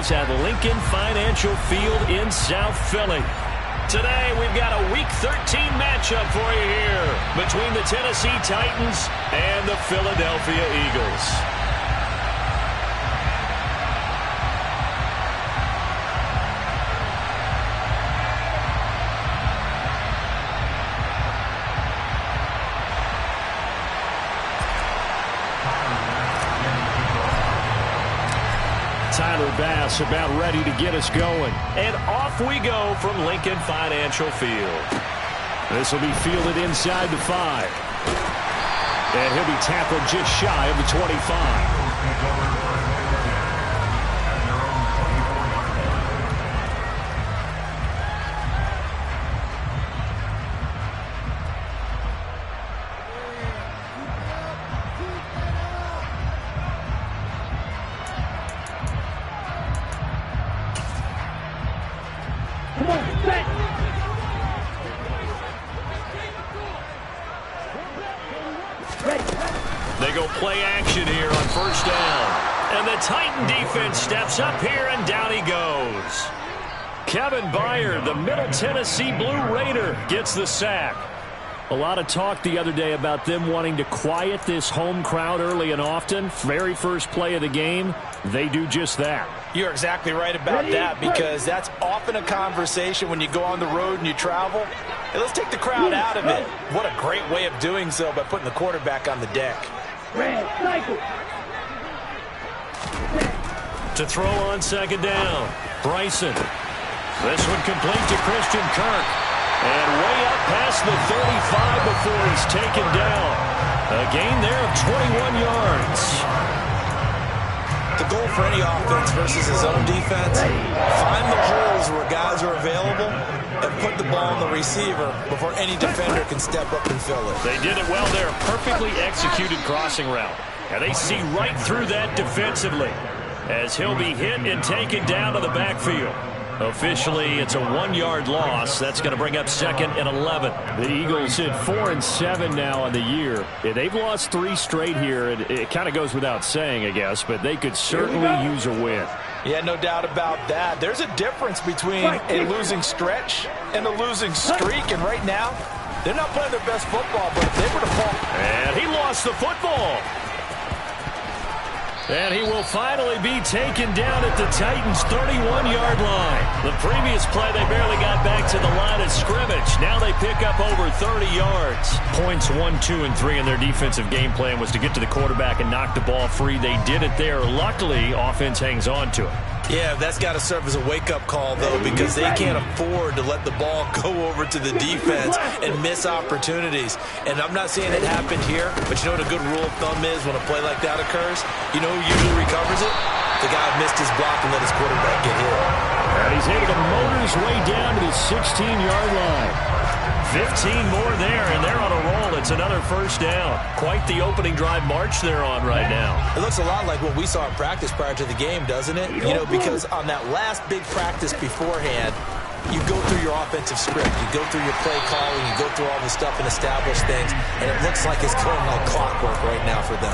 Tigers at Lincoln Financial Field in South Philly. Today, we've got a Week 13 matchup for you here between the Tennessee Titans and the Philadelphia Eagles. Tyler Bass about ready to get us going. And off we go from Lincoln Financial Field. This will be fielded inside the 5. And he'll be tackled just shy of the 25. They go play action here on first down. And the Titan defense steps up here, and down he goes. Kevin Byard, the Middle Tennessee Blue Raider, gets the sack. A lot of talk the other day about them wanting to quiet this home crowd early and often. Very first play of the game, they do just that. You're exactly right about that, because that's often a conversation when you go on the road and you travel. Hey, let's take the crowd out of it. What a great way of doing so by putting the quarterback on the deck. To throw on second down, Bryson. This one complete to Christian Kirk. And way up past the 35 before he's taken down. A gain there of 21 yards. The goal for any offense versus his own defense, find the holes where guys are available and put the ball on the receiver before any defender can step up and fill it. They did it well there. Perfectly executed crossing route. And they see right through that defensively as he'll be hit and taken down to the backfield. Officially, it's a 1-yard loss. That's going to bring up 2nd and 11. The Eagles hit 4-7 now on the year. They've lost 3 straight here. It kind of goes without saying, I guess, but they could certainly use a win. Yeah, no doubt about that. There's a difference between a losing stretch and a losing streak, and right now, they're not playing their best football, but if they were to fall. And he lost the football. And he will finally be taken down at the Titans' 31-yard line. The previous play, they barely got back to the line of scrimmage. Now they pick up over 30 yards. Points 1, 2, and 3 in their defensive game plan was to get to the quarterback and knock the ball free. They did it there. Luckily, offense hangs on to it. Yeah, that's got to serve as a wake-up call, though, because they can't afford to let the ball go over to the defense and miss opportunities. And I'm not saying it happened here, but you know what a good rule of thumb is when a play like that occurs? You know who usually recovers it? The guy who missed his block and let his quarterback get hit. And he's able to motor his way down to the 16-yard line. 15 more there, and they're on a roll. It's another first down. Quite the opening drive march they're on right now. It looks a lot like what we saw in practice prior to the game, doesn't it? You know, because on that last big practice beforehand, you go through your offensive script, you go through your play calling, you go through all the stuff and establish things, and it looks like it's going like clockwork right now for them.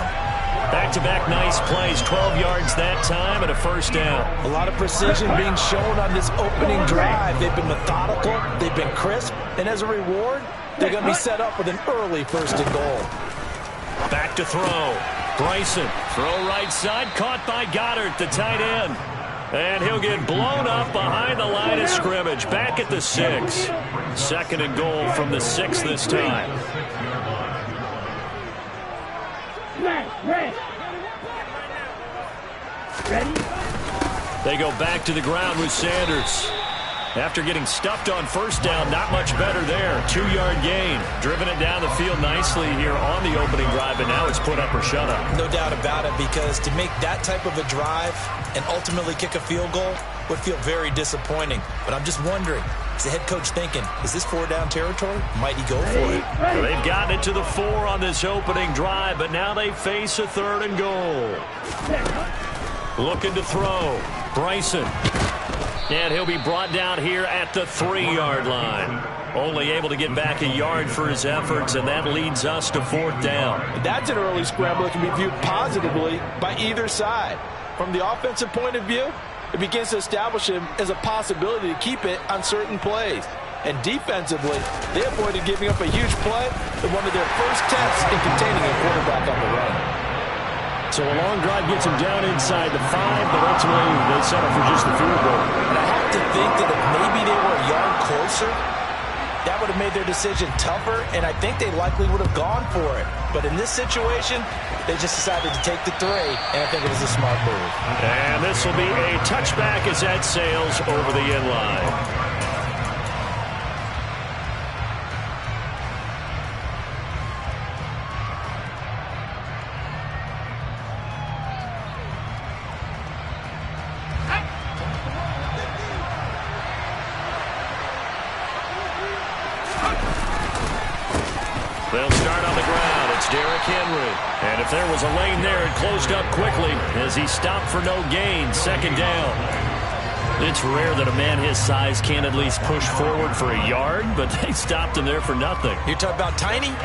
Back-to-back nice plays, 12 yards that time and a first down. A lot of precision being shown on this opening drive. They've been methodical, they've been crisp, and as a reward, they're going to be set up with an early 1st and goal. Back to throw. Bryson, throw right side, caught by Goddard, the tight end. And he'll get blown up behind the line of scrimmage, back at the 6. 2nd and goal from the 6 this time. They go back to the ground with Sanders. After getting stuffed on first down, not much better there. 2-yard gain. Driven it down the field nicely here on the opening drive, and now it's put up or shut up. No doubt about it, because to make that type of a drive and ultimately kick a field goal would feel very disappointing. But I'm just wondering, is the head coach thinking, is this 4-down territory? Might he go for it? Well, they've gotten it to the 4 on this opening drive, but now they face a 3rd and goal. Looking to throw. Bryson. And he'll be brought down here at the 3-yard line. Only able to get back a yard for his efforts, and that leads us to 4th down. That's an early scramble that can be viewed positively by either side. From the offensive point of view, it begins to establish him as a possibility to keep it on certain plays. And defensively, they avoided giving up a huge play in one of their first tests in containing a quarterback on the run. So a long drive gets him down inside the 5, but ultimately they settle for just the field goal. And I have to think that if maybe they were a yard closer, that would have made their decision tougher, and I think they likely would have gone for it. But in this situation, they just decided to take the 3, and I think it was a smart move. And this will be a touchback as that sails over the end line. They'll start on the ground. It's Derrick Henry. And if there was a lane there, it closed up quickly as he stopped for no gain. Second down. It's rare that a man his size can't at least push forward for a yard, but they stopped him there for nothing. You're talking about Tiny?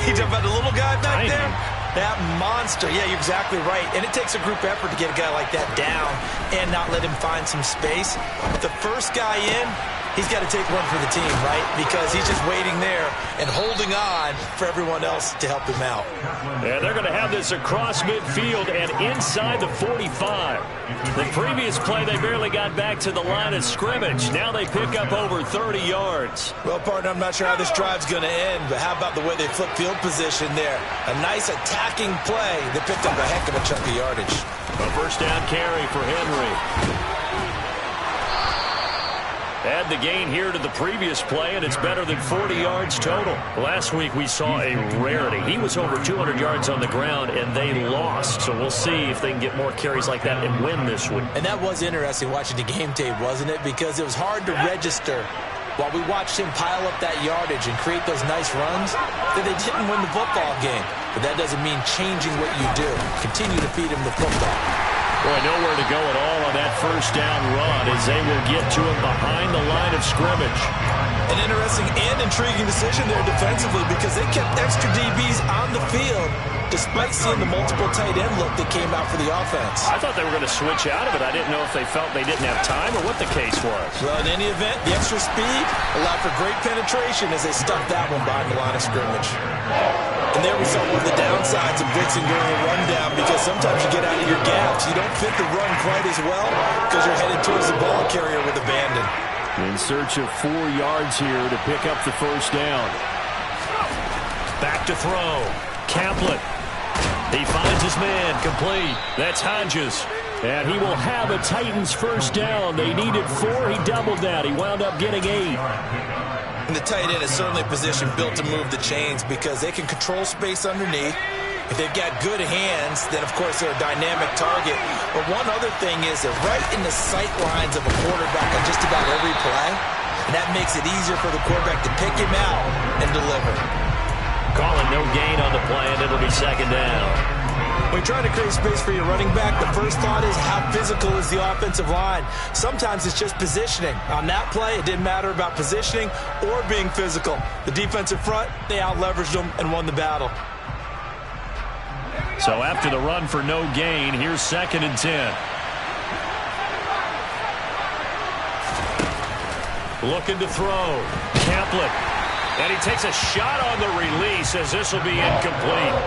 You're talking about the little guy back there? That monster. Yeah, you're exactly right. And it takes a group effort to get a guy like that down and not let him find some space. The first guy in, he's got to take one for the team, right? Because he's just waiting there and holding on for everyone else to help him out. And they're going to have this across midfield and inside the 45. The previous play, they barely got back to the line of scrimmage. Now they pick up over 30 yards. Well, partner, I'm not sure how this drive's going to end, but how about the way they flip field position there? A nice attacking play that picked up a heck of a chunk of yardage. A first down carry for Henry. Add the gain here to the previous play, and it's better than 40 yards total. Last week we saw a rarity. He was over 200 yards on the ground, and they lost. So we'll see if they can get more carries like that and win this week. And that was interesting watching the game tape, wasn't it? Because it was hard to register while we watched him pile up that yardage and create those nice runs that they didn't win the football game. But that doesn't mean changing what you do. Continue to feed him the football. Boy, nowhere to go at all on that first down run as they will get to him behind the line of scrimmage. An interesting and intriguing decision there defensively because they kept extra DBs on the field despite seeing the multiple tight end look that came out for the offense. I thought they were going to switch out of it. I didn't know if they felt they didn't have time or what the case was. Well, in any event, the extra speed allowed for great penetration as they stuck that one behind the line of scrimmage. And there we saw one of the downsides of Dixon during a rundown because sometimes you get out of your gaps. You don't fit the run quite as well because you're headed towards the ball carrier with abandon. In search of 4 yards here to pick up the first down. Back to throw. Kaplan. He finds his man complete. That's Hodges. And he will have a Titans first down. They needed 4. He doubled that. He wound up getting 8. And the tight end is certainly a position built to move the chains because they can control space underneath. If they've got good hands, then, of course, they're a dynamic target. But one other thing is they're right in the sight lines of a quarterback on just about every play. And that makes it easier for the quarterback to pick him out and deliver. Calling no gain on the play, and it'll be second down. When you're trying to create space for your running back, the first thought is how physical is the offensive line. Sometimes it's just positioning. On that play, it didn't matter about positioning or being physical. The defensive front, they out-leveraged them and won the battle. So after the run for no gain, here's 2nd and 10. Looking to throw. Kaplan. And he takes a shot on the release as this will be incomplete.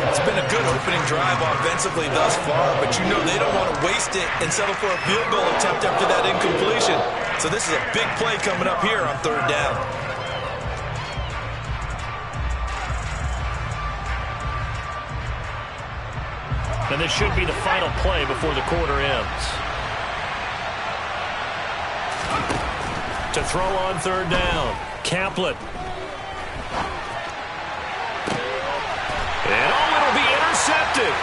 It's been a good opening drive offensively thus far, but you know they don't want to waste it and settle for a field goal attempt after that incompletion. So this is a big play coming up here on 3rd down. And this should be the final play before the quarter ends. To throw on 3rd down, Kaplan. And it'll be intercepted.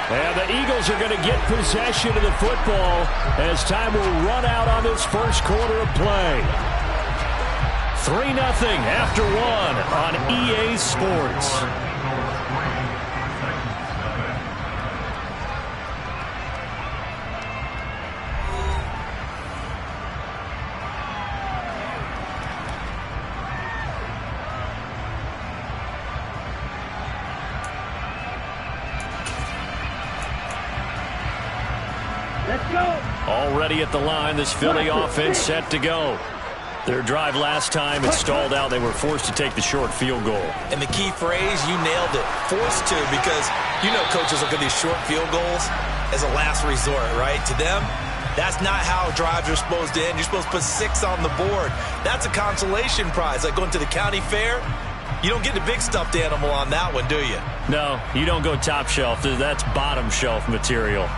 And the Eagles are going to get possession of the football as time will run out on this first quarter of play. 3-0 after 1 on EA Sports. Let's go! already at the line. This Philly offense set to go. Their drive last time, it stalled out. They were forced to take the short field goal. And the key phrase, you nailed it, forced to, because you know coaches look at these short field goals as a last resort, right? To them, that's not how drives are supposed to end. You're supposed to put 6 on the board. That's a consolation prize. Like going to the county fair, you don't get the big stuffed animal on that one, do you? No, you don't go top shelf. That's bottom shelf material.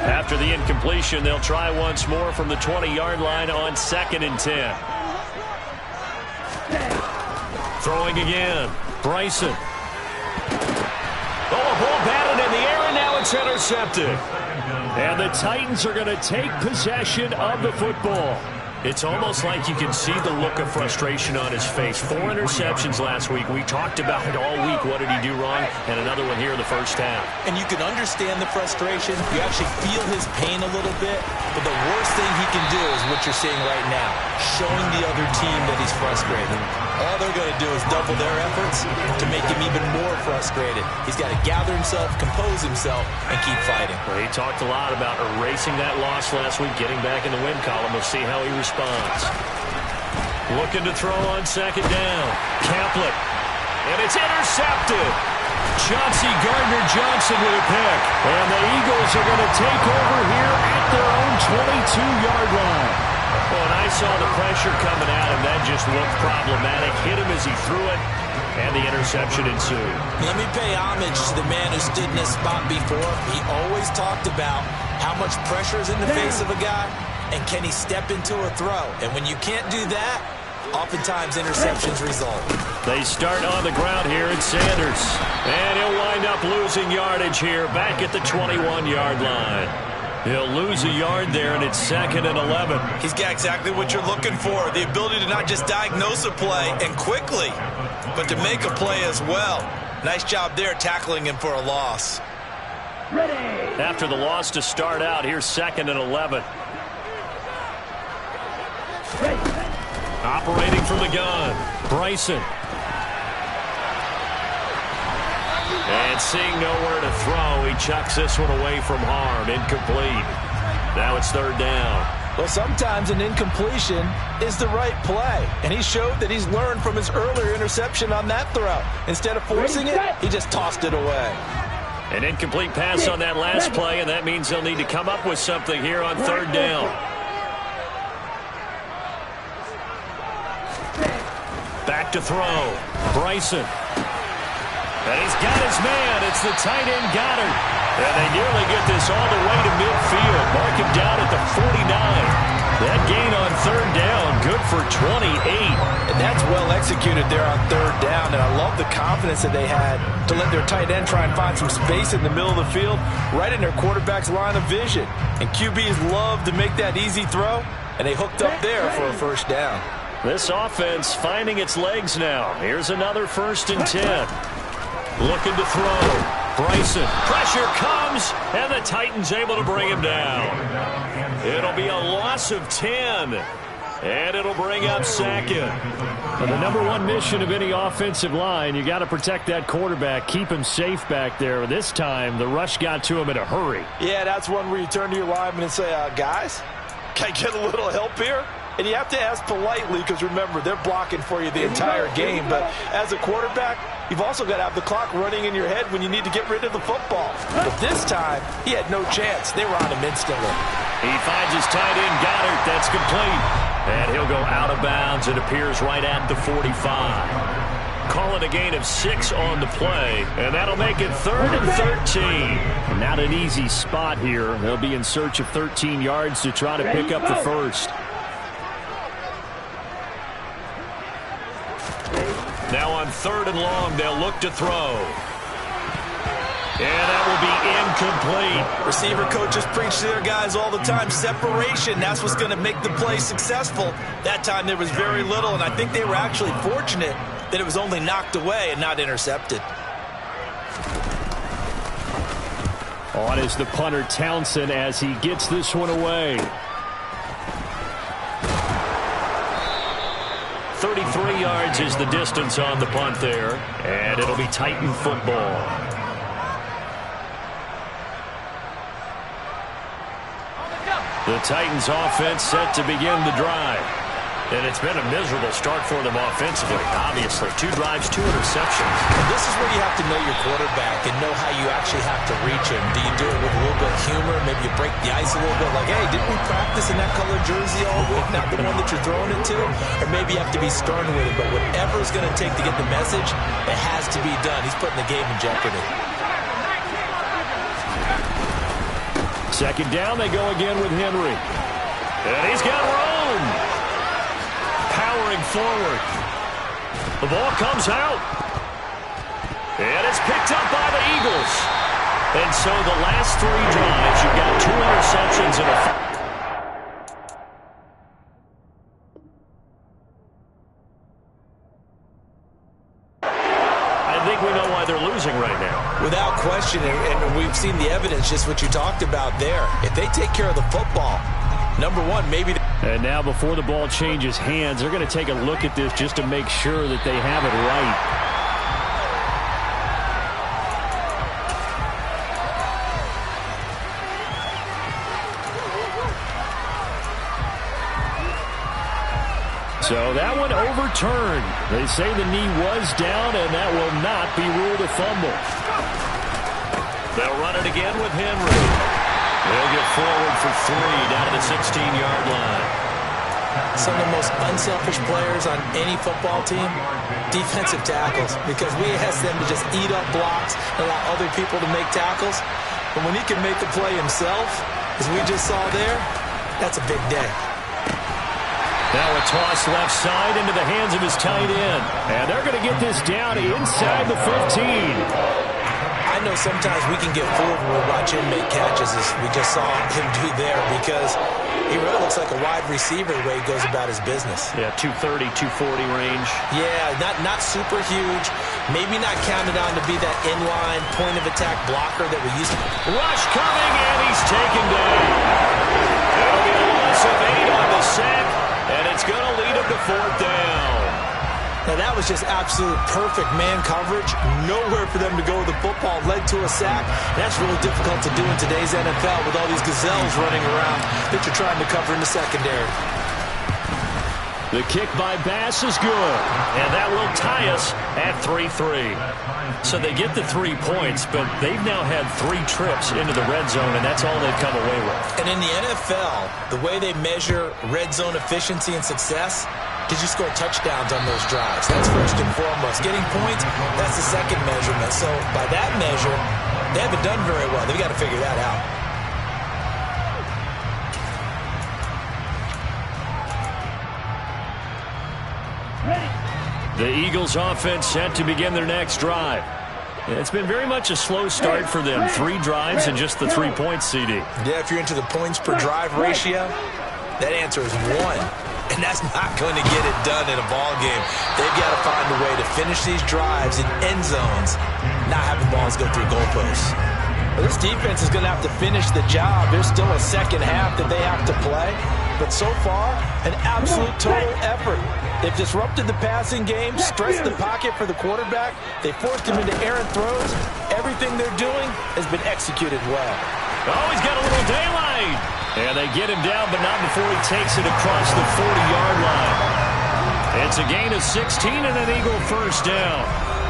After the incompletion, they'll try once more from the 20-yard line on 2nd and 10. Throwing again. Bryson. Oh, a ball batted in the air, and now it's intercepted. And the Titans are going to take possession of the football. It's almost like you can see the look of frustration on his face. 4 interceptions last week. We talked about it all week. What did he do wrong? And another one here in the first half. And you can understand the frustration. You actually feel his pain a little bit. But the worst thing he can do is what you're seeing right now, showing the other team that he's frustrated. All they're going to do is double their efforts to make him even more frustrated. He's got to gather himself, compose himself, and keep fighting. Well, he talked a lot about erasing that loss last week, getting back in the win column. We'll see how he responds. Looking to throw on 2nd down. Kaplan. And it's intercepted. Chauncey Gardner-Johnson with a pick. And the Eagles are going to take over here at their own 22-yard line. Well, and I saw the pressure coming at him. That just looked problematic. Hit him as he threw it, and the interception ensued. Let me pay homage to the man who stood in this spot before. He always talked about how much pressure is in the face of a guy, and can he step into a throw. And when you can't do that, oftentimes interceptions result. They start on the ground here at Sanders. And he'll wind up losing yardage here back at the 21-yard line. He'll lose a yard there, and it's 2nd and 11. He's got exactly what you're looking for, the ability to not just diagnose a play and quickly, but to make a play as well. Nice job there tackling him for a loss. After the loss to start out, here's 2nd and 11. Operating from the gun, Bryson. And seeing nowhere to throw, he chucks this one away from harm. Incomplete. Now it's 3rd down. Well, sometimes an incompletion is the right play. And he showed that he's learned from his earlier interception on that throw. Instead of forcing it, he just tossed it away. An incomplete pass on that last play, and that means they'll need to come up with something here on 3rd down. Back to throw. Bryson. And he's got his man. It's the tight end Goddard. And they nearly get this all the way to midfield. Mark him down at the 49. That gain on 3rd down, good for 28. And that's well executed there on 3rd down. And I love the confidence that they had to let their tight end try and find some space in the middle of the field, right in their quarterback's line of vision. And QBs love to make that easy throw, and they hooked up there for a 1st down. This offense finding its legs now. Here's another 1st and 10. Looking to throw. Bryson. Pressure comes, and the Titans able to bring him down. It'll be a loss of 10, and it'll bring up 2nd. And the #1 mission of any offensive line, you got to protect that quarterback, keep him safe back there. This time, the rush got to him in a hurry. Yeah, that's one where you turn to your lineman and say, guys, can I get a little help here? And you have to ask politely because, remember, they're blocking for you the entire game. But as a quarterback, you've also got to have the clock running in your head when you need to get rid of the football. But this time, he had no chance. They were on him instantly. He finds his tight end, Goddard. That's complete. And he'll go out of bounds. It appears right at the 45. Call it a gain of 6 on the play. And that'll make it 3rd and 13. Not an easy spot here. They'll be in search of 13 yards to try to pick up the first. Now on 3rd and long, they'll look to throw. And that will be incomplete. Receiver coaches preach to their guys all the time. Separation, that's what's going to make the play successful. That time there was very little, and I think they were actually fortunate that it was only knocked away and not intercepted. On is the punter, Townsend, as he gets this one away. 33 yards is the distance on the punt there, and it'll be Titan football. The Titans offense set to begin the drive. And it's been a miserable start for them offensively. Obviously, 2 drives, 2 interceptions. And this is where you have to know your quarterback and know how you actually have to reach him. Do you do it with a little bit of humor? Maybe you break the ice a little bit, like, hey, didn't we practice in that color jersey all week, not the one that you're throwing it to? Or maybe you have to be stern with it, but whatever it's going to take to get the message, it has to be done. He's putting the game in jeopardy. Second down, they go again with Henry. And he's got room. Powering forward. The ball comes out. And it's picked up by the Eagles. And so the last 3 drives, you've got 2 interceptions and a... I think we know why they're losing right now. Without question, and we've seen the evidence, just what you talked about there. If they take care of the football, number one, maybe... And now before the ball changes hands, they're going to take a look at this just to make sure that they have it right. So that one overturned. They say the knee was down, and that will not be ruled a fumble. They'll run it again with Henry. They'll get forward for 3 down to the 16-yard line. Some of the most unselfish players on any football team, defensive tackles, because we ask them to just eat up blocks and allow other people to make tackles. But when he can make the play himself, as we just saw there, that's a big day. Now a toss left side into the hands of his tight end. And they're going to get this down inside the 15. I know sometimes we can get fooled when we watch him make catches, as we just saw him do there, because he really looks like a wide receiver the way he goes about his business. Yeah, 230, 240 range. Yeah, not super huge. Maybe not counted on to be that inline point-of-attack blocker that we used to. Rush coming, and he's taken down. It'll be a loss of 8 on the sack, and it's going to lead him to 4th down. Now, that was just absolute perfect man coverage. Nowhere for them to go with the football. Led to a sack. That's really difficult to do in today's NFL with all these gazelles running around that you're trying to cover in the secondary. The kick by Bass is good, and that will tie us at 3-3. So they get the 3 points, but they've now had 3 trips into the red zone, and that's all they've come away with. And in the NFL, the way they measure red zone efficiency and success, did you score touchdowns on those drives? That's first and foremost. Getting points, that's the second measurement. So by that measure, they haven't done very well. They've got to figure that out. The Eagles offense set to begin their next drive. It's been very much a slow start for them. 3 drives and just the 3 points, CD. Yeah, if you're into the points per drive ratio, that answer is 1. And that's not going to get it done in a ball game. They've got to find a way to finish these drives in end zones, not having balls go through goalposts. Well, this defense is going to have to finish the job. There's still a second half that they have to play. But so far, an absolute total effort. They've disrupted the passing game, stressed the pocket for the quarterback. They forced him into errant throws. Everything they're doing has been executed well. Oh, he's got a little daylight. And they get him down, but not before he takes it across the 40-yard line. It's a gain of 16 and an Eagle first down.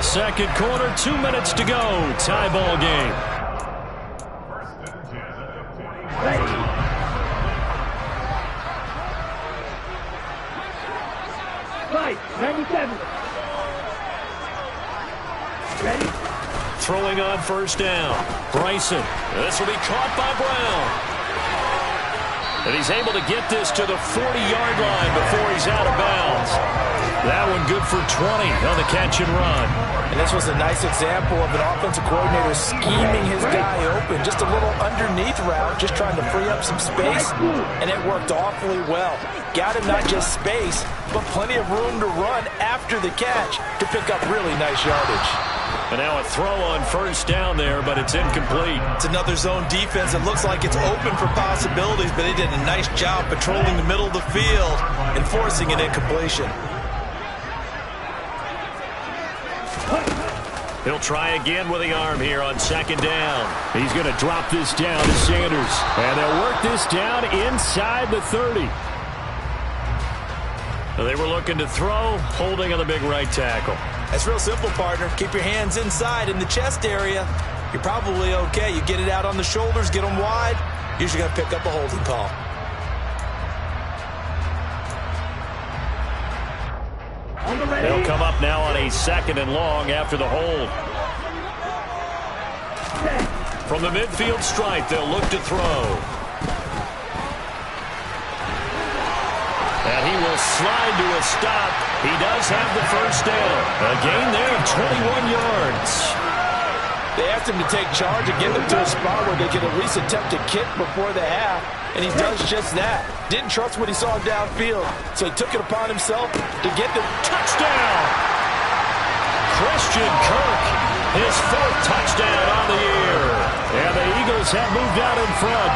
Second quarter, 2 minutes to go. Tie ball game. Right, 97. Ready? Throwing on first down. Bryson. This will be caught by Brown. And he's able to get this to the 40-yard line before he's out of bounds. That one good for 20 on the catch and run. And this was a nice example of an offensive coordinator scheming his guy open. Just a little underneath route, just trying to free up some space. And it worked awfully well. Got him not just space, but plenty of room to run after the catch to pick up really nice yardage. And now a throw on first down there, but it's incomplete. It's another zone defense. It looks like it's open for possibilities, but they did a nice job patrolling the middle of the field and forcing an incompletion. He'll try again with the arm here on second down. He's going to drop this down to Sanders. And they'll work this down inside the 30. They were looking to throw, holding on the big right tackle. That's real simple, partner. Keep your hands inside in the chest area. You're probably okay. You get it out on the shoulders, get them wide. Usually going to pick up a holding call. They'll come up now on a 2nd and long after the hold. From the midfield stripe, they'll look to throw. And he will slide to a stop. He does have the first down. A gain there of 21 yards. They asked him to take charge and get them to a spot where they could at least attempt to kick before the half, and he does just that. Didn't trust what he saw downfield, so he took it upon himself to get the touchdown. Christian Kirk, his 4th touchdown on the year. And the Eagles have moved out in front.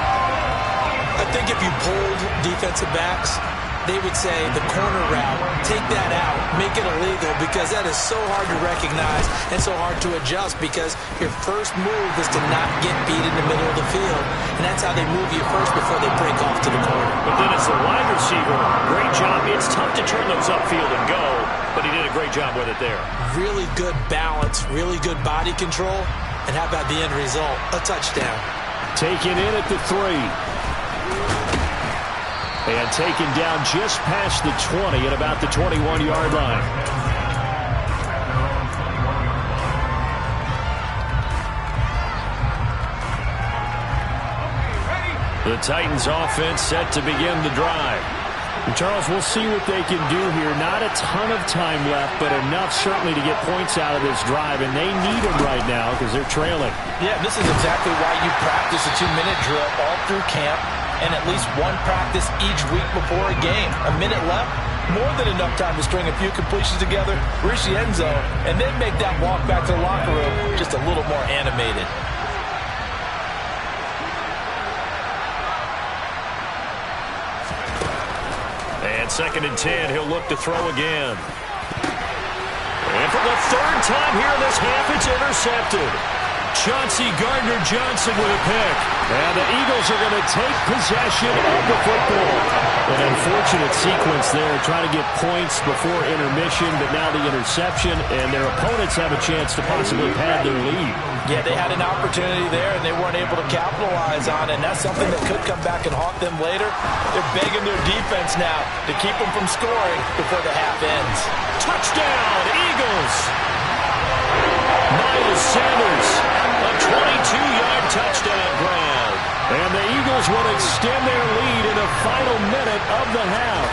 I think if you pulled defensive backs, they would say the corner route, take that out, make it illegal, because that is so hard to recognize and so hard to adjust, because your first move is to not get beat in the middle of the field, and that's how they move you first before they break off to the corner. But then it's the wide receiver. Great job. It's tough to turn those upfield and go, but he did a great job with it there. Really good balance, really good body control, and how about the end result? A touchdown. Taken in at the 3. And taken down just past the 20 at about the 21-yard line. The Titans offense set to begin the drive. And Charles, we'll see what they can do here. Not a ton of time left, but enough certainly to get points out of this drive, and they need them right now because they're trailing. Yeah, this is exactly why you practice a 2-minute drill all through camp, and at least one practice each week before a game. A minute left, more than enough time to string a few completions together, reach the end zone, and then make that walk back to the locker room just a little more animated. And 2nd and 10, he'll look to throw again. And for the 3rd time here in this half, it's intercepted. Chauncey Gardner-Johnson with a pick. And the Eagles are going to take possession of the football. An unfortunate sequence there, trying to get points before intermission, but now the interception, and their opponents have a chance to possibly pad their lead. Yeah, they had an opportunity there, and they weren't able to capitalize on it, and that's something that could come back and haunt them later. They're begging their defense now to keep them from scoring before the half ends. Touchdown, Eagles! Miles Sanders, a 22-yard touchdown grab. And the Eagles will extend their lead in the final minute of the half.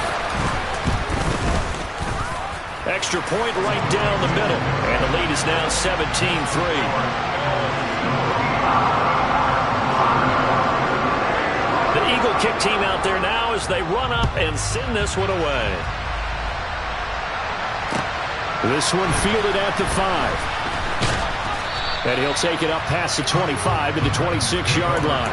Extra point right down the middle. And the lead is now 17-3. The Eagle kick team out there now as they run up and send this one away. This one fielded at the 5. And he'll take it up past the 25 to the 26-yard line.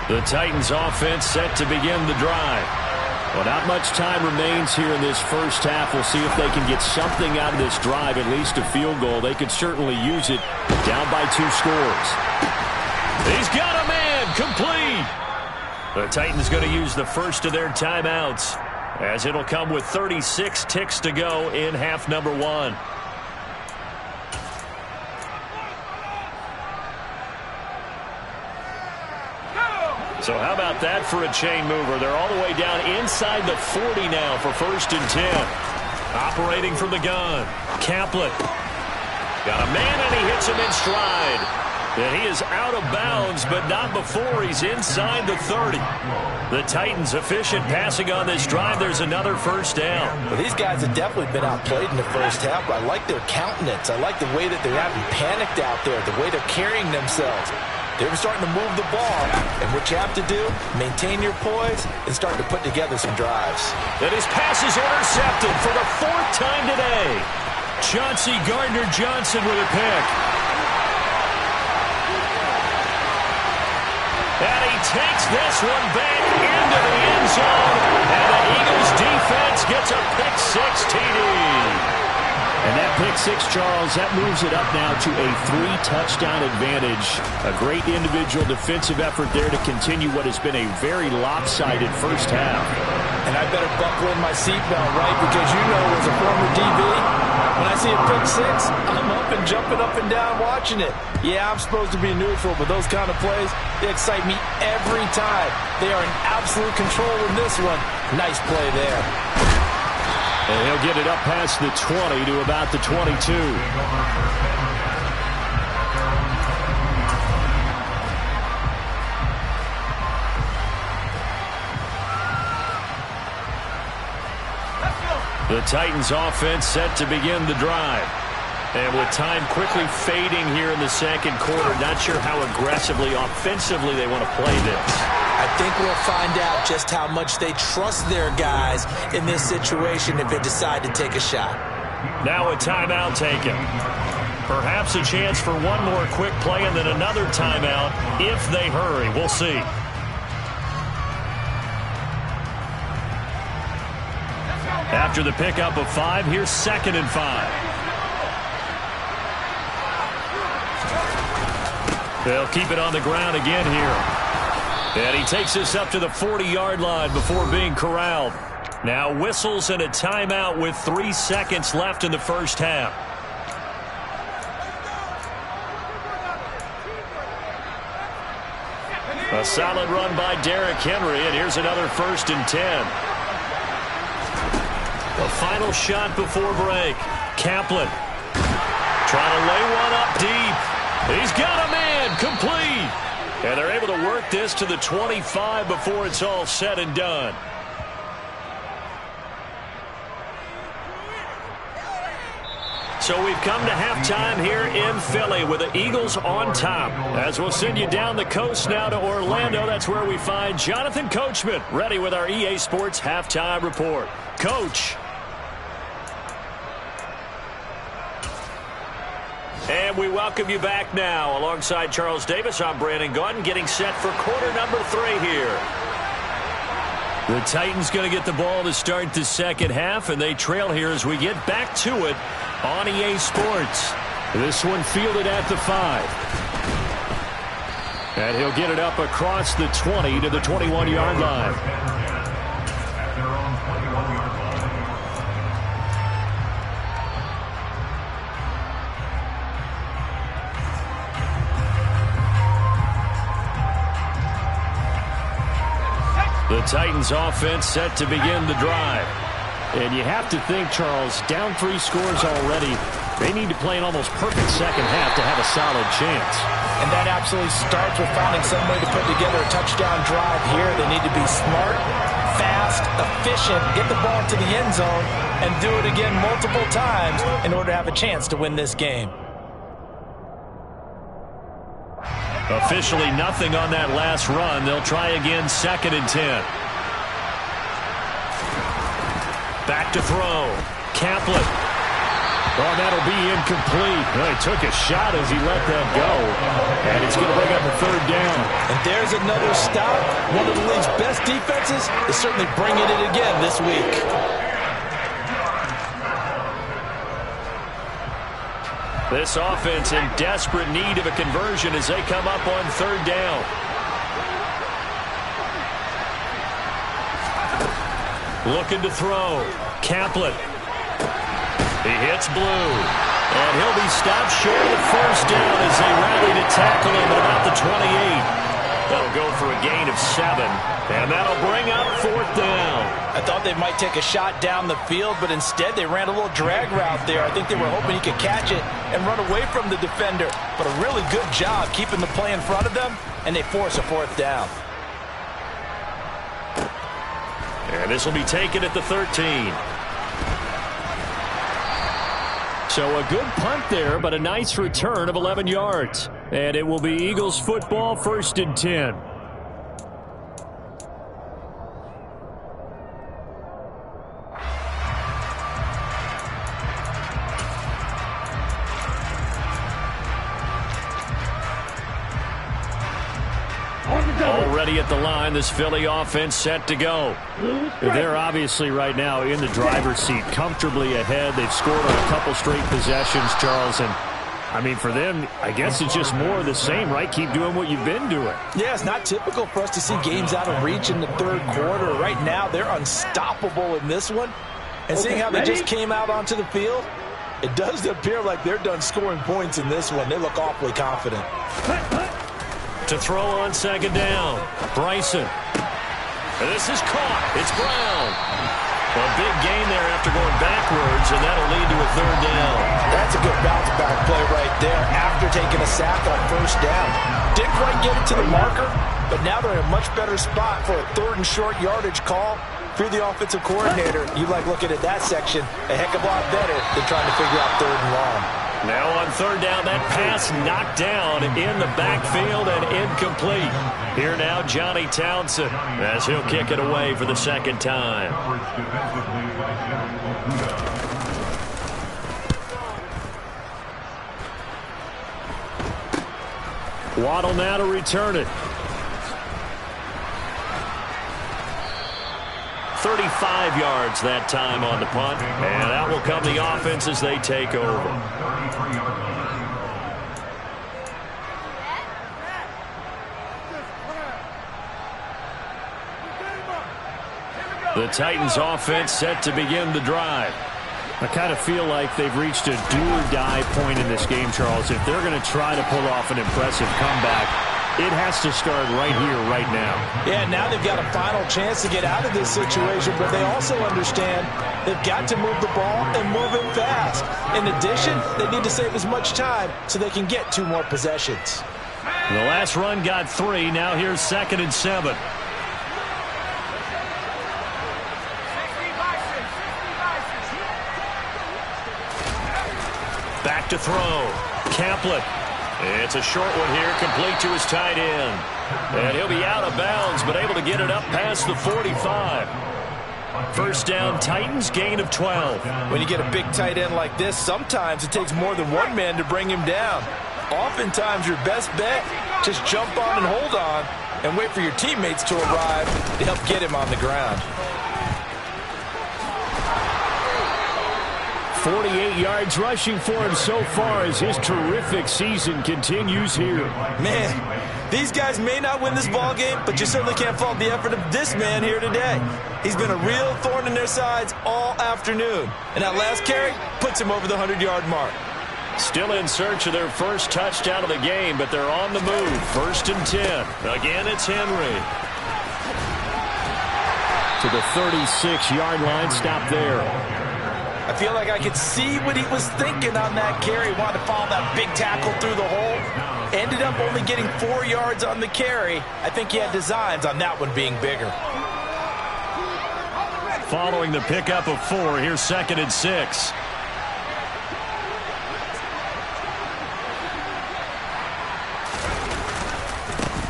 The Titans offense set to begin the drive. Well, not much time remains here in this first half. We'll see if they can get something out of this drive, at least a field goal. They could certainly use it, down by 2 scores. He's got a man, complete. The Titans going to use the first of their timeouts, as it'll come with 36 ticks to go in half number 1. So how about that for a chain mover? They're all the way down inside the 40 now for 1st and 10. Operating from the gun. Kaplan. Got a man, and he hits him in stride. And he is out of bounds, but not before he's inside the 30. The Titans efficient passing on this drive. There's another first down. Well, these guys have definitely been outplayed in the first half. I like their countenance. I like the way that they haven't panicked out there, the way they're carrying themselves. They were starting to move the ball. And what you have to do, maintain your poise and start to put together some drives. And his pass is intercepted for the 4th time today. Chauncey Gardner-Johnson with a pick. And he takes this one back into the end zone. And the Eagles defense gets a pick-6 TD. And that pick-6, Charles, that moves it up now to a 3-touchdown advantage. A great individual defensive effort there to continue what has been a very lopsided first half. And I better buckle in my seatbelt, right? Because you know, as a former DB, when I see a pick-6, I'm up and jumping up and down watching it. Yeah, I'm supposed to be neutral, but those kind of plays, they excite me every time. They are in absolute control in this one. Nice play there. And he'll get it up past the 20 to about the 22. The Titans offense set to begin the drive. And with time quickly fading here in the second quarter, not sure how aggressively, offensively they want to play this. I think we'll find out just how much they trust their guys in this situation if they decide to take a shot. Now a timeout taken. Perhaps a chance for one more quick play and then another timeout if they hurry. We'll see. After the pickup of 5, here's 2nd and 5. They'll keep it on the ground again here. And he takes us up to the 40-yard line before being corralled. Now whistles and a timeout with 3 seconds left in the first half. A solid run by Derrick Henry, and here's another 1st and 10. The final shot before break. Kaplan trying to lay one up deep. He's got a man, complete. And they're able to work this to the 25 before it's all said and done. So we've come to halftime here in Philly with the Eagles on top. As we'll send you down the coast now to Orlando, that's where we find Jonathan Coachman ready with our EA Sports Halftime Report. Coach. And we welcome you back now. Alongside Charles Davis, I'm Brandon Gaudin, getting set for quarter number 3 here. The Titans going to get the ball to start the second half, and they trail here as we get back to it on EA Sports. This one fielded at the 5. And he'll get it up across the 20 to the 21-yard line. The Titans offense set to begin the drive. And you have to think, Charles, down 3 scores already. They need to play an almost perfect second half to have a solid chance. And that absolutely starts with finding some way to put together a touchdown drive here. They need to be smart, fast, efficient, get the ball to the end zone, and do it again multiple times in order to have a chance to win this game. Officially nothing on that last run. They'll try again, 2nd and 10. Back to throw. Kaplan. Oh, that'll be incomplete. Well, he took a shot as he let that go. And it's going to bring up a 3rd down. And there's another stop. One of the league's best defenses is certainly bringing it again this week. This offense in desperate need of a conversion as they come up on 3rd down. Looking to throw. Kaplan. He hits Blue. And he'll be stopped short of the 1st down as they rally to tackle him at about the 28. That'll go for a gain of 7. And that'll bring up 4th down. I thought they might take a shot down the field, but instead they ran a little drag route there. I think they were hoping he could catch it and run away from the defender. But a really good job keeping the play in front of them, and they force a 4th down. And this will be taken at the 13. So a good punt there, but a nice return of 11 yards. And it will be Eagles football, 1st and 10. Already at the line, this Philly offense set to go. They're obviously right now in the driver's seat, comfortably ahead. They've scored on a couple straight possessions, Charles, and I mean, for them, I guess it's just more of the same, right? Keep doing what you've been doing. Yeah, it's not typical for us to see games out of reach in the third quarter. Right now, they're unstoppable in this one. And seeing how they just came out onto the field, it does appear like they're done scoring points in this one. They look awfully confident. To throw on 2nd down, Bryson. This is caught. It's Brown. A big gain there after going backwards, and that'll lead to a 3rd down. That's a good bounce-back play right there after taking a sack on 1st down. Didn't quite get it to the marker, but now they're in a much better spot for a 3rd and short yardage call. If you're the offensive coordinator, you like looking at that section a heck of a lot better than trying to figure out 3rd and long. Now on 3rd down, that pass knocked down in the backfield and incomplete. Here now, Johnny Townsend, as he'll kick it away for the 2nd time. Waddle now to return it. 35 yards that time on the punt, and out will come the offense as they take over. The Titans offense set to begin the drive. I kind of feel like they've reached a do-or-die point in this game, Charles. If they're going to try to pull off an impressive comeback, it has to start right here, right now. Yeah, now they've got a final chance to get out of this situation, but they also understand they've got to move the ball and move it fast. In addition, they need to save as much time so they can get 2 more possessions. The last run got 3. Now here's 2nd and 7. Back to throw. Kaplan. It's a short one here, complete to his tight end. And he'll be out of bounds, but able to get it up past the 45. 1st down, Titans, gain of 12. When you get a big tight end like this, sometimes it takes more than one man to bring him down. Oftentimes, your best bet, just jump on and hold on and wait for your teammates to arrive to help get him on the ground. 48 yards rushing for him so far as his terrific season continues here. Man, these guys may not win this ball game, but you certainly can't fault the effort of this man here today. He's been a real thorn in their sides all afternoon. And that last carry puts him over the 100-yard mark. Still in search of their first touchdown of the game, but they're on the move. 1st and 10. Again, it's Henry. To the 36-yard line, stop there. I feel like I could see what he was thinking on that carry. Wanted to follow that big tackle through the hole. Ended up only getting 4 yards on the carry. I think he had designs on that one being bigger. Following the pickup of 4, here's 2nd and 6.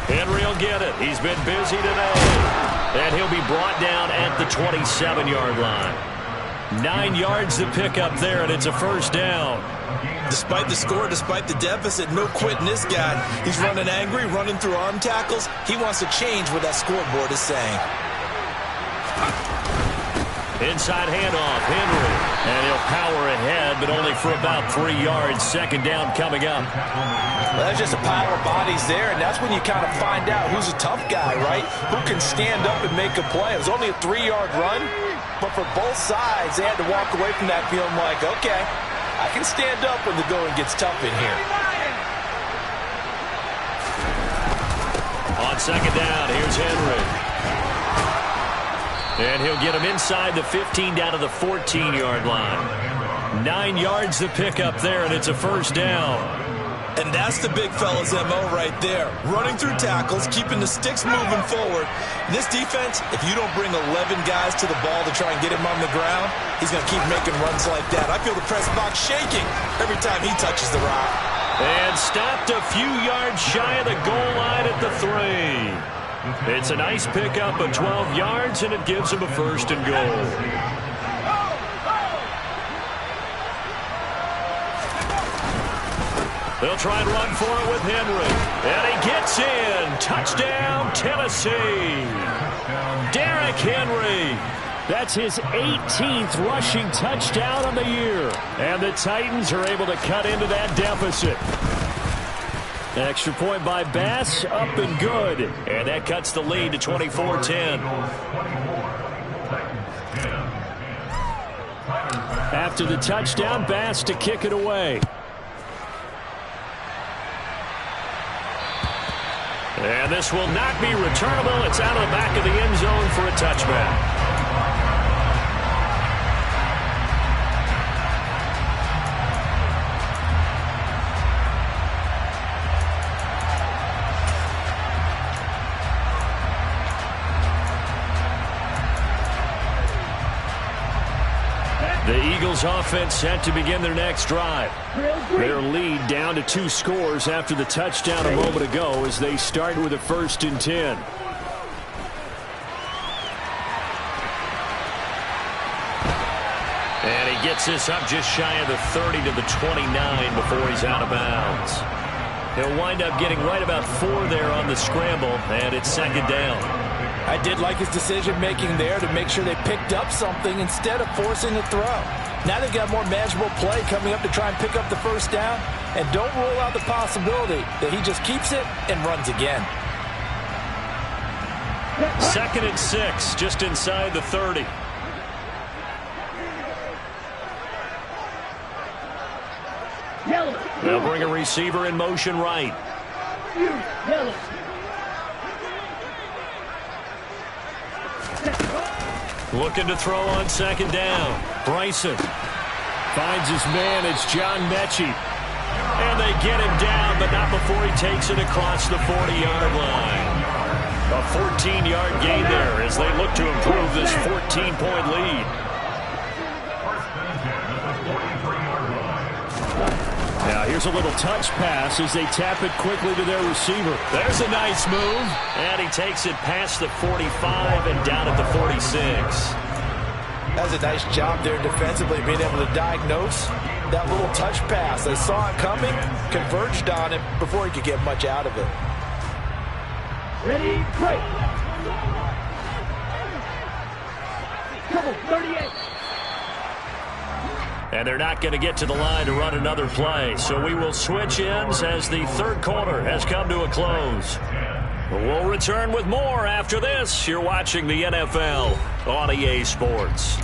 Henry will get it. He's been busy today. And he'll be brought down at the 27-yard line. 9 yards to pick up there, and it's a 1st down. Despite the score, despite the deficit, no quitting this guy. He's running angry, running through arm tackles. He wants to change what that scoreboard is saying. Inside handoff, Henry. And he'll power ahead, but only for about 3 yards. 2nd down coming up. Well, that's just a pile of bodies there, and that's when you kind of find out who's a tough guy, right? Who can stand up and make a play. It was only a 3-yard run, but for both sides, they had to walk away from that feeling like, okay, I can stand up when the going gets tough in here. On 2nd down, here's Henry. And he'll get him inside the 15 down to the 14-yard line. 9 yards to pick up there, and it's a 1st down. And that's the big fella's MO right there. Running through tackles, keeping the sticks moving forward. This defense, if you don't bring 11 guys to the ball to try and get him on the ground, he's going to keep making runs like that. I feel the press box shaking every time he touches the rock. And stopped a few yards shy of the goal line at the 3. It's a nice pickup of 12 yards, and it gives him a 1st and goal. They'll try and run for it with Henry. And he gets in. Touchdown, Tennessee. Derrick Henry. That's his 18th rushing touchdown on the year. And the Titans are able to cut into that deficit. Extra point by Bass, up and good. And that cuts the lead to 24-10. After the touchdown, Bass to kick it away. And this will not be returnable. It's out of the back of the end zone for a touchback. The Eagles offense set to begin their next drive. Their lead down to 2 scores after the touchdown a moment ago as they start with a 1st and 10. And he gets this up just shy of the 30 to the 29 before he's out of bounds. He'll wind up getting right about 4 there on the scramble, and it's 2nd down. I did like his decision-making there to make sure they picked up something instead of forcing the throw. Now they've got more manageable play coming up to try and pick up the 1st down, and don't rule out the possibility that he just keeps it and runs again. 2nd and 6, just inside the 30. They'll bring a receiver in motion right. Looking to throw on 2nd down. Bryson finds his man. It's John Mechie. And they get him down, but not before he takes it across the 40-yard line. A 14-yard gain there as they look to improve this 14-point lead. Now here's a little touch pass as they tap it quickly to their receiver. There's a nice move. And he takes it past the 45 and down at the 46. That's a nice job there defensively, being able to diagnose that little touch pass. They saw it coming, converged on it before he could get much out of it. Ready, break. Couple 38. And they're not going to get to the line to run another play. So we will switch ends as the 3rd quarter has come to a close. We'll return with more after this. You're watching the NFL on EA Sports.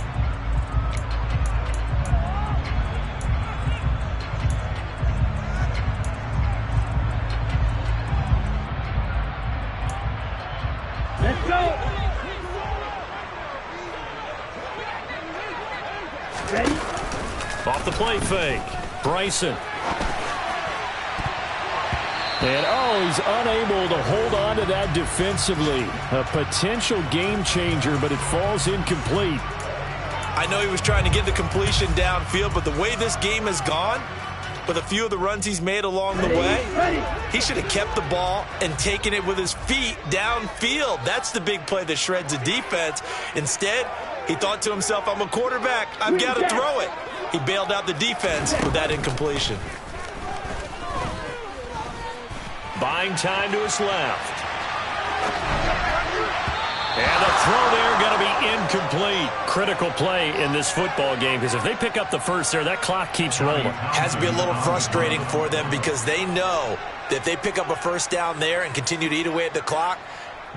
Let's go. Ready? Off the play fake. Bryson. And, he's unable to hold on to that defensively. A potential game changer, but it falls incomplete. I know he was trying to get the completion downfield, but the way this game has gone, with a few of the runs he's made along the way, he should have kept the ball and taken it with his feet downfield. That's the big play that shreds the defense. Instead, he thought to himself, I'm a quarterback. I've got to throw it. He bailed out the defense with that incompletion. Buying time to his left. And the throw there going to be incomplete. Critical play in this football game because if they pick up the 1st there, that clock keeps rolling. Has to be a little frustrating for them because they know that if they pick up a 1st down there and continue to eat away at the clock,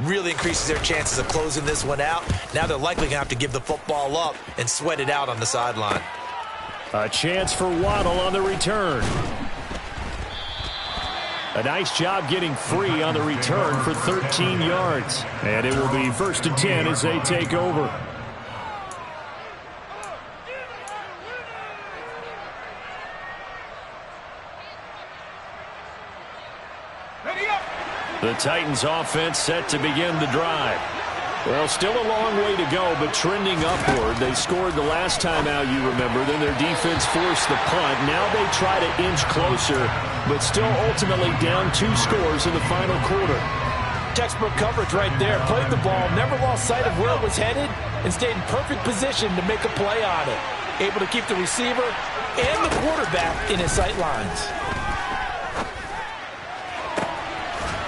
really increases their chances of closing this one out. Now they're likely going to have to give the football up and sweat it out on the sideline. A chance for Waddle on the return. A nice job getting free on the return for 13 yards. And it will be 1st and 10 as they take over. The Titans offense set to begin the drive. Well, still a long way to go, but trending upward. They scored the last time out, you remember. Then their defense forced the punt. Now they try to inch closer, but still ultimately down 2 scores in the final quarter. Textbook coverage right there. Played the ball, never lost sight of where it was headed, and stayed in perfect position to make a play on it. Able to keep the receiver and the quarterback in his sight lines.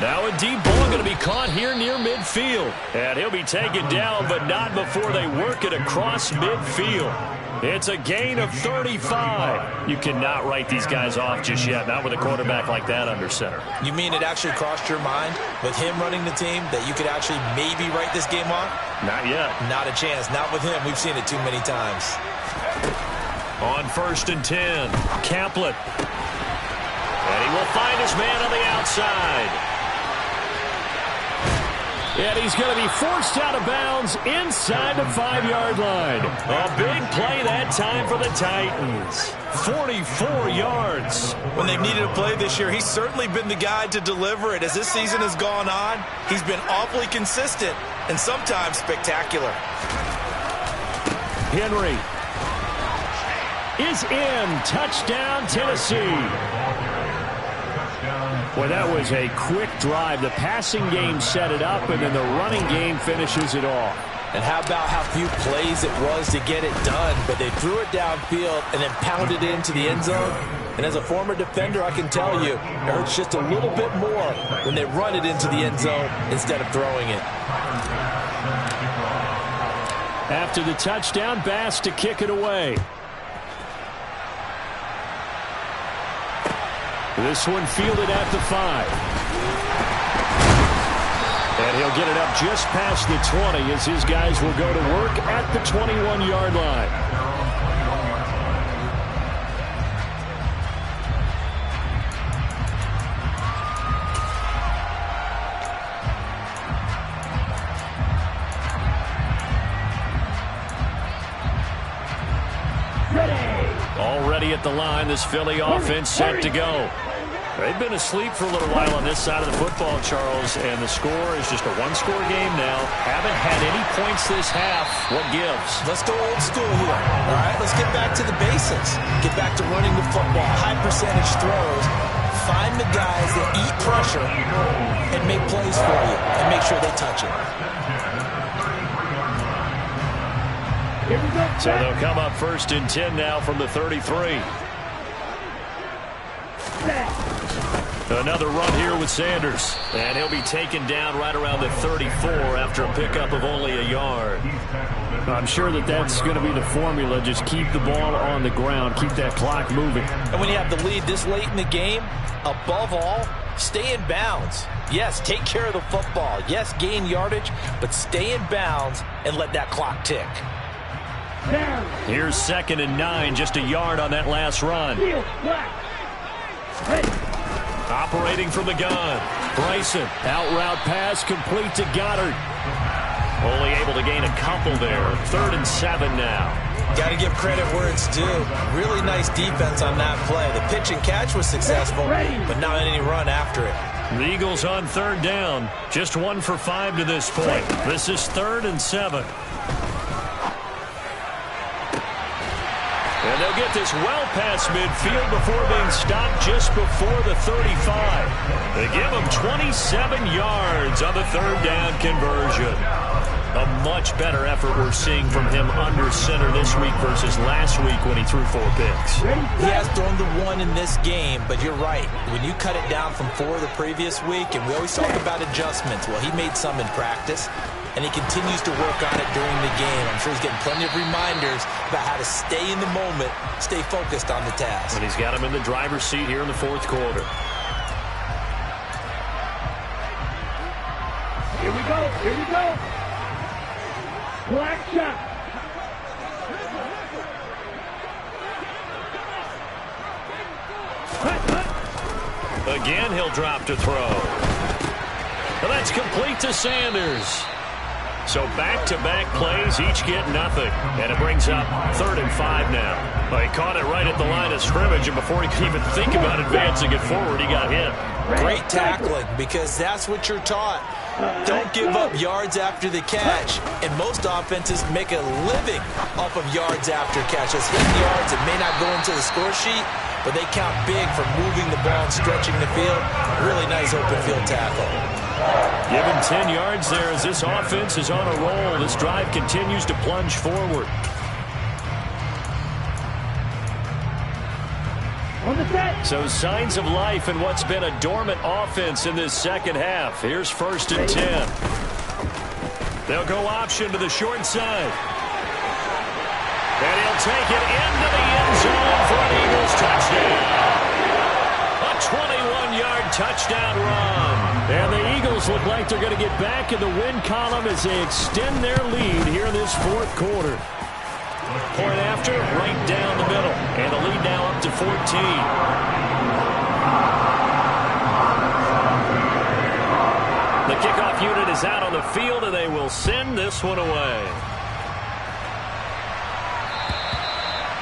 Now a deep ball going to be caught here near midfield. And he'll be taken down, but not before they work it across midfield. It's a gain of 35. You cannot write these guys off just yet, not with a quarterback like that under center. You mean it actually crossed your mind with him running the team that you could actually maybe write this game off? Not yet. Not a chance. Not with him. We've seen it too many times. On 1st and 10, Kaplan. And he will find his man on the outside. And he's going to be forced out of bounds inside the 5-yard line. A big play that time for the Titans. 44 yards. When they've needed a play this year, he's certainly been the guy to deliver it. As this season has gone on, he's been awfully consistent and sometimes spectacular. Henry is in. Touchdown, Tennessee. Well, that was a quick drive. The passing game set it up, and then the running game finishes it off. And how about how few plays it was to get it done, but they threw it downfield and then pounded it into the end zone. And as a former defender, I can tell you, it hurts just a little bit more when they run it into the end zone instead of throwing it. After the touchdown, Bass to kick it away. This one fielded at the 5. And he'll get it up just past the 20 as his guys will go to work at the 21-yard line. Already at the line, this Philly offense set to go. They've been asleep for a little while on this side of the football, Charles, and the score is just a 1-score game now. Haven't had any points this half. What gives? Let's go old school here. All right, let's get back to the basics. Get back to running the football, high percentage throws. Find the guys that eat pressure and make plays for you and make sure they touch it. So they'll come up 1st and 10 now from the 33. Another run here with Sanders. And he'll be taken down right around the 34 after a pickup of only a yard. I'm sure that's going to be the formula. Just keep the ball on the ground. Keep that clock moving. And when you have the lead this late in the game, above all, stay in bounds. Yes, take care of the football. Yes, gain yardage, but stay in bounds and let that clock tick. Here's 2nd and 9, just a yard on that last run. Operating from the gun. Bryson, out route pass, complete to Goddard. Only able to gain a couple there. 3rd and 7 now. Got to give credit where it's due. Really nice defense on that play. The pitch and catch was successful, but not any run after it. The Eagles on 3rd down. Just 1 for 5 to this point. This is 3rd and 7. And they'll get this well past midfield before being stopped just before the 35. They give him 27 yards on the 3rd down conversion. A much better effort we're seeing from him under center this week versus last week when he threw 4 picks. He has thrown the 1 in this game, but you're right. When you cut it down from 4 the previous week, and we always talk about adjustments, well, he made some in practice, and he continues to work on it during the game. I'm sure he's getting plenty of reminders about how to stay in the moment, stay focused on the task. And he's got him in the driver's seat here in the 4th quarter. Here we go. Here we go. Black shot. Again, he'll drop to throw. Well, that's complete to Sanders. So back-to-back plays, each get nothing. And it brings up 3rd and 5 now. Well, he caught it right at the line of scrimmage, and before he could even think about advancing it forward, he got hit. Great tackling, because that's what you're taught. Don't give up yards after the catch. And most offenses make a living off of yards after catch. Those hidden yards, it may not go into the score sheet, but they count big for moving the ball and stretching the field. Really nice open field tackle. Give him 10 yards there as this offense is on a roll. This drive continues to plunge forward. So signs of life in what's been a dormant offense in this second half. Here's 1st and 10. They'll go option to the short side. And he'll take it into the end zone for an Eagles touchdown. A 21-yard touchdown run. And the Eagles look like they're going to get back in the win column as they extend their lead here in this 4th quarter. Point after, right down the middle. And the lead now up to 14. The kickoff unit is out on the field, and they will send this one away.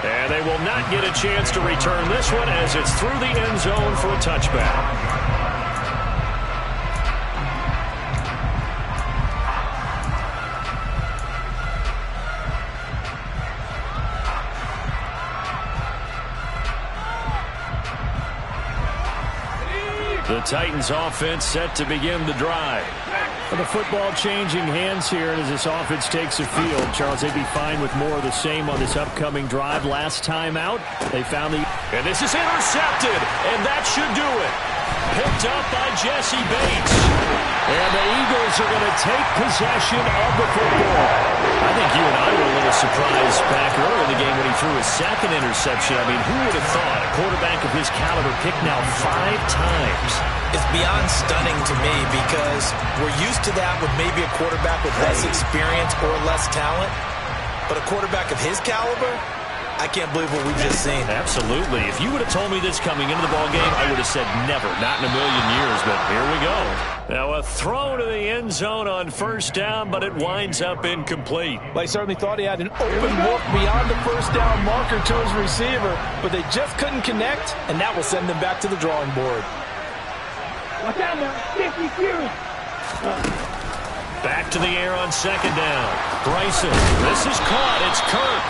And they will not get a chance to return this one as it's through the end zone for a touchback. The Titans offense set to begin the drive. The football changing hands here as this offense takes the field. Charles, they'd be fine with more of the same on this upcoming drive. Last time out, they found the... And this is intercepted, and that should do it. Picked up by Jesse Bates. And the Eagles are going to take possession of the football. I think you and I were a little surprised back earlier in the game when he threw his second interception. I mean, who would have thought a quarterback of his caliber picked now 5 times? It's beyond stunning to me because we're used to that with maybe a quarterback with less experience or less talent. But a quarterback of his caliber, I can't believe what we've just seen. Absolutely. If you would have told me this coming into the ballgame, I would have said never, not in a million years, but here we go. Now a throw to the end zone on 1st down, but it winds up incomplete. They certainly thought he had an open look beyond the 1st down marker to his receiver, but they just couldn't connect, and that will send them back to the drawing board. Watch out now, 50 Fury. Back to the air on 2nd down. Bryson, this is caught. It's Kirk.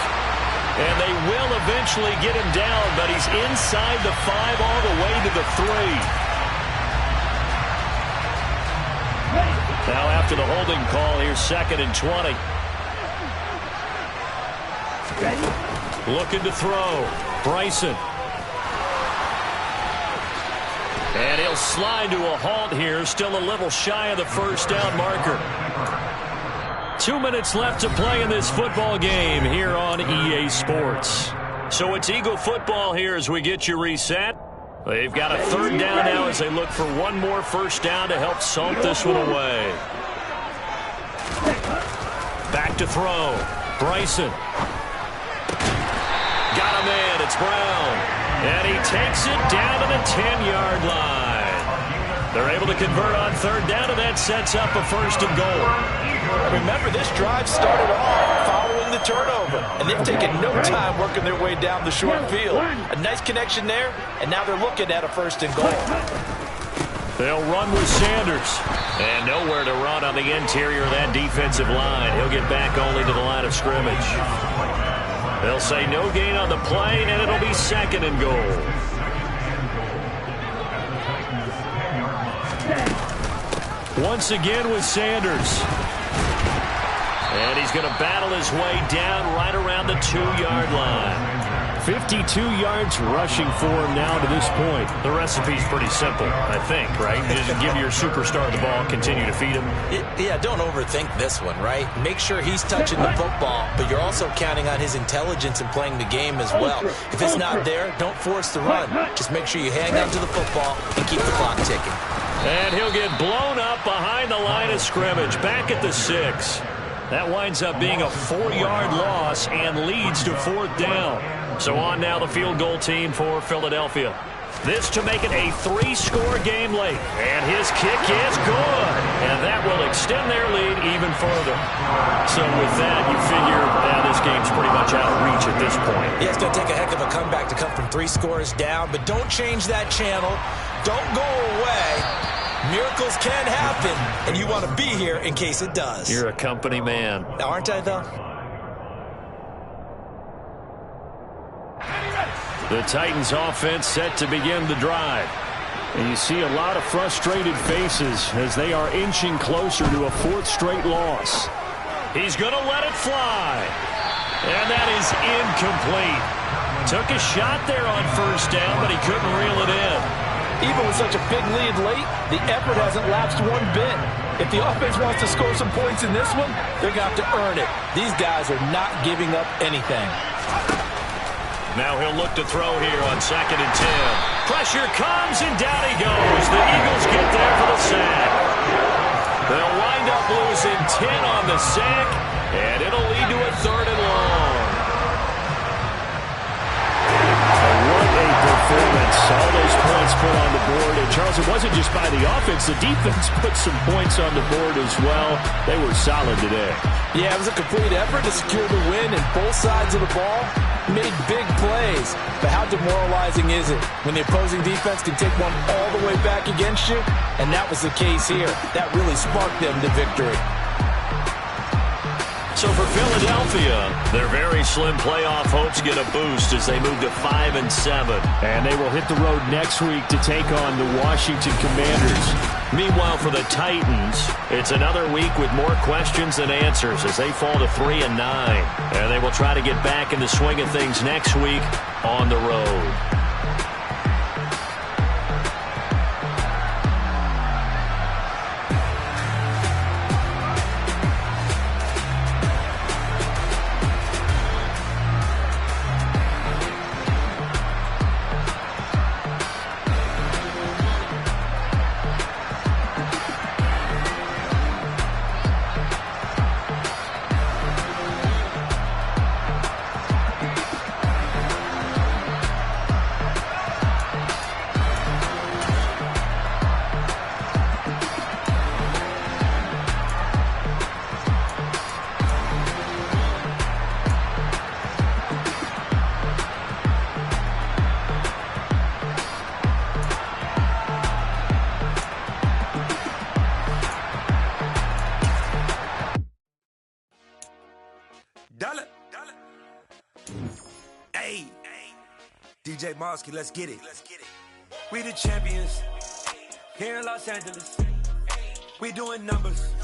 And they will eventually get him down, but he's inside the 5 all the way to the 3. Now after the holding call, here's 2nd and 20. Looking to throw. Bryson. And he'll slide to a halt here, still a little shy of the 1st down marker. 2 minutes left to play in this football game here on EA Sports. So it's Eagle football here as we get you reset. They've got a 3rd down now as they look for one more 1st down to help salt this one away. Back to throw. Bryson. Got a man. It's Brown. And he takes it down to the 10-yard line. They're able to convert on 3rd down, and that sets up a 1st and goal. Remember, this drive started off following the turnover, and they've taken no time working their way down the short field. A nice connection there, and now they're looking at a 1st and goal. They'll run with Sanders. And nowhere to run on the interior of that defensive line. He'll get back only to the line of scrimmage. They'll say no gain on the play, and it'll be 2nd and goal. Once again with Sanders. And he's going to battle his way down right around the 2-yard line. 52 yards rushing for him now to this point. The recipe's pretty simple, I think, right? Just give your superstar the ball, continue to feed him. Yeah, don't overthink this one, right? Make sure he's touching the football, but you're also counting on his intelligence in playing the game as well. If it's not there, don't force the run. Just make sure you hang on to the football and keep the clock ticking. And he'll get blown up behind the line of scrimmage, back at the 6. That winds up being a 4-yard loss and leads to 4th down. So on now the field goal team for Philadelphia. This to make it a 3-score game late. And his kick is good. And that will extend their lead even further. So with that, you figure this game's pretty much out of reach at this point. Yeah, it's going to take a heck of a comeback to come from 3 scores down. But don't change that channel. Don't go away. Miracles can happen, and you want to be here in case it does. You're a company man. Aren't I, though? The Titans offense set to begin the drive. And you see a lot of frustrated faces as they are inching closer to a fourth straight loss. He's going to let it fly. And that is incomplete. Took a shot there on first down, but he couldn't reel it in. Even with such a big lead late, the effort hasn't lapsed one bit. If the offense wants to score some points in this one, they're going to have to earn it. These guys are not giving up anything. Now he'll look to throw here on 2nd and 10. Pressure comes, and down he goes. The Eagles get there for the sack. They'll wind up losing 10 on the sack, and it'll lead to a 3rd and long. What a performance. All those points put on the board. And, Charles, it wasn't just by the offense. The defense put some points on the board as well. They were solid today. Yeah, it was a complete effort to secure the win, and both sides of the ball made big plays. But how demoralizing is it when the opposing defense can take one all the way back against you? And that was the case here. That really sparked them to victory. So for Philadelphia, their very slim playoff hopes get a boost as they move to 5-7. And they will hit the road next week to take on the Washington Commanders. Meanwhile, for the Titans, it's another week with more questions than answers as they fall to 3-9. And they will try to get back in the swing of things next week on the road. DJ Mosky, let's get it. We the champions here in Los Angeles. We doing numbers.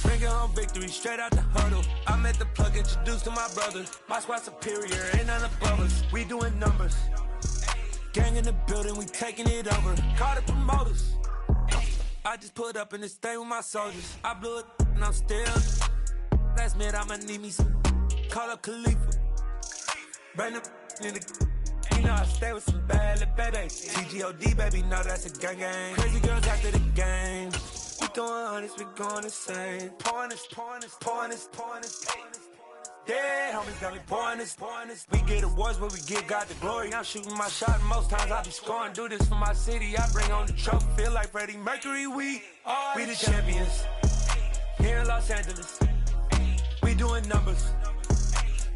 Bringing home victory straight out the huddle. I'm at the plug, introduced to my brother. My squad superior, ain't none above us. We doing numbers. Gang in the building, we taking it over. Call the promoters. I just put up in this thing with my soldiers. I blew it and I'm still. Last minute I'ma need me some. Call up Khalifa. Bring them in the. You know I stay with some bad little baby. TGOD, baby, no, that's a gang gang. Crazy girls after the game. We doing honest, we going insane. Pouring this. Dead homies got me pouring this. We get awards, but we give God the glory. I'm shooting my shot, and most times I be scoring. Do this for my city, I bring on the trophy. Feel like Freddie Mercury, we the champions. Here in Los Angeles, we doing numbers.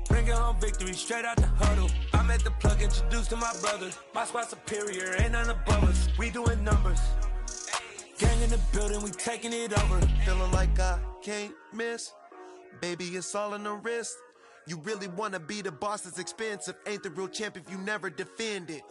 Bringing home victory straight out the huddle. I'm at the plug, introduced to my brother. My squad superior, ain't none above us. We doing numbers. Gang in the building, we taking it over. Feeling like I can't miss. Baby, it's all in the wrist. You really wanna be the boss, it's expensive. Ain't the real champ if you never defend it.